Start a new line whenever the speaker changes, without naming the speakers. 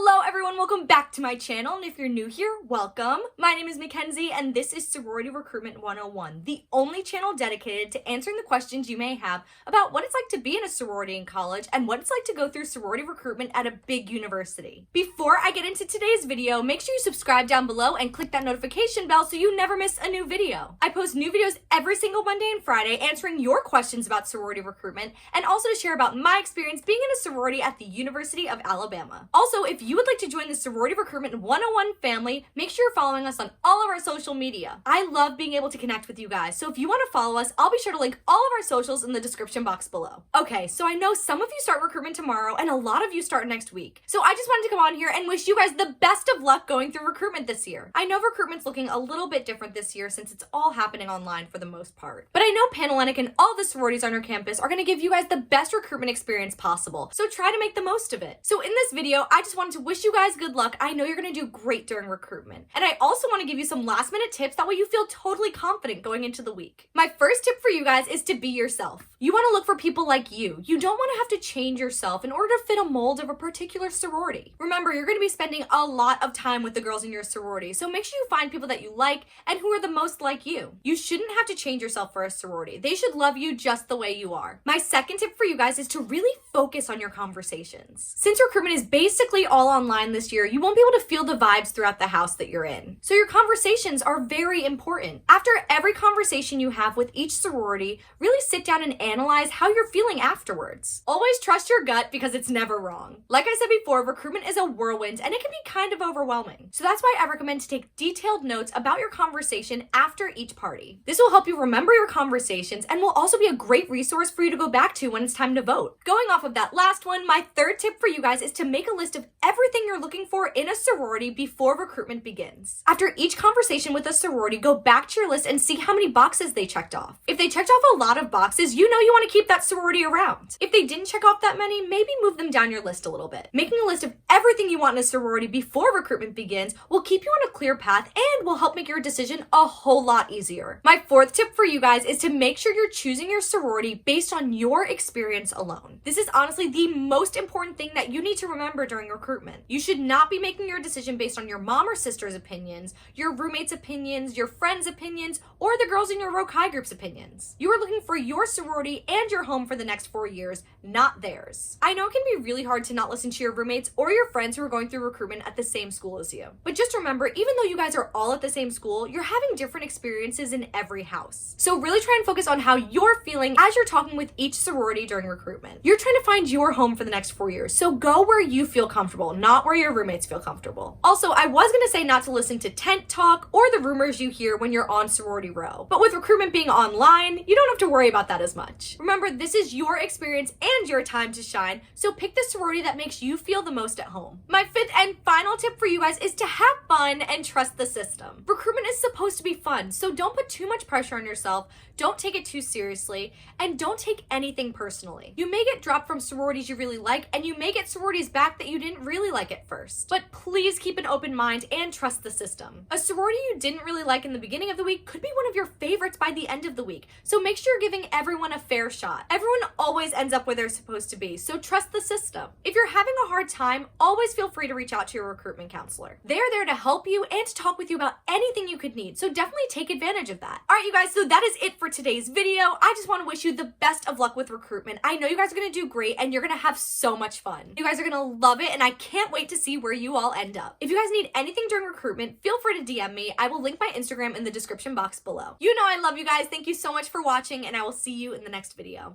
Hello everyone, welcome back to my channel, and if you're new here, welcome. My name is Mackenzie, and this is Sorority Recruitment 101, the only channel dedicated to answering the questions you may have about what it's like to be in a sorority in college and what it's like to go through sorority recruitment at a big university. Before I get into today's video, make sure you subscribe down below and click that notification bell so you never miss a new video. I post new videos every single Monday and Friday answering your questions about sorority recruitment and also to share about my experience being in a sorority at the University of Alabama. Also, if you would like to join the Sorority Recruitment 101 family, make sure you're following us on all of our social media. I love being able to connect with you guys, so if you want to follow us, I'll be sure to link all of our socials in the description box below. Okay, so I know some of you start recruitment tomorrow and a lot of you start next week. So I just wanted to come on here and wish you guys the best of luck going through recruitment this year. I know recruitment's looking a little bit different this year since it's all happening online for the most part. But I know Panhellenic and all the sororities on our campus are going to give you guys the best recruitment experience possible, so try to make the most of it. So in this video, I just wanted to wish you guys good luck. I know you're going to do great during recruitment. And I also want to give you some last minute tips that way you feel totally confident going into the week. My first tip for you guys is to be yourself. You want to look for people like you. You don't want to have to change yourself in order to fit a mold of a particular sorority. Remember, you're going to be spending a lot of time with the girls in your sorority, so make sure you find people that you like and who are the most like you. You shouldn't have to change yourself for a sorority. They should love you just the way you are. My second tip for you guys is to really focus on your conversations. Since recruitment is basically all online this year, you won't be able to feel the vibes throughout the house that you're in. So your conversations are very important. After every conversation you have with each sorority, really sit down and analyze how you're feeling afterwards. Always trust your gut because it's never wrong. Like I said before, recruitment is a whirlwind and it can be kind of overwhelming. So that's why I recommend to take detailed notes about your conversation after each party. This will help you remember your conversations and will also be a great resource for you to go back to when it's time to vote. Going off of that last one, my third tip for you guys is to make a list of everything you're looking for in a sorority before recruitment begins. After each conversation with a sorority, go back to your list and see how many boxes they checked off. If they checked off a lot of boxes, you know you want to keep that sorority around. If they didn't check off that many, maybe move them down your list a little bit. Making a list of everything you want in a sorority before recruitment begins will keep you on a clear path and will help make your decision a whole lot easier. My fourth tip for you guys is to make sure you're choosing your sorority based on your experience alone. This is honestly the most important thing that you need to remember during recruitment. You should not be making your decision based on your mom or sister's opinions, your roommate's opinions, your friend's opinions, or the girls in your Rho Chi group's opinions. You are looking for your sorority and your home for the next 4 years, not theirs. I know it can be really hard to not listen to your roommates or your friends who are going through recruitment at the same school as you. But just remember, even though you guys are all at the same school, you're having different experiences in every house. So really try and focus on how you're feeling as you're talking with each sorority during recruitment. You're trying to find your home for the next 4 years, so go where you feel comfortable, not where your roommates feel comfortable. Also, I was going to say not to listen to tent talk or the rumors you hear when you're on sorority row, but with recruitment being online, you don't have to worry about that as much. Remember, this is your experience and your time to shine, so pick the sorority that makes you feel the most at home. My fifth and final tip for you guys is to have fun and trust the system. Recruitment is supposed to be fun, so don't put too much pressure on yourself, don't take it too seriously, and don't take anything personally. You may get dropped from sororities you really like, and you may get sororities back that you didn't really like at first. But please keep an open mind and trust the system. A sorority you didn't really like in the beginning of the week could be one of your favorites by the end of the week, so make sure you're giving everyone a fair shot. Everyone always ends up where they're supposed to be, so trust the system. If you're having a hard time, always feel free to reach out to your recruitment counselor. They're there to help you and to talk with you about anything you could need, so definitely take advantage of that. All right, you guys, so that is it for today's video. I just want to wish you the best of luck with recruitment. I know you guys are going to do great and you're going to have so much fun. You guys are going to love it and I can't wait to see where you all end up. If you guys need anything during recruitment, feel free to DM me. I will link my Instagram in the description box below. You know I love you guys. Thank you so much for watching and I will see you in the next video.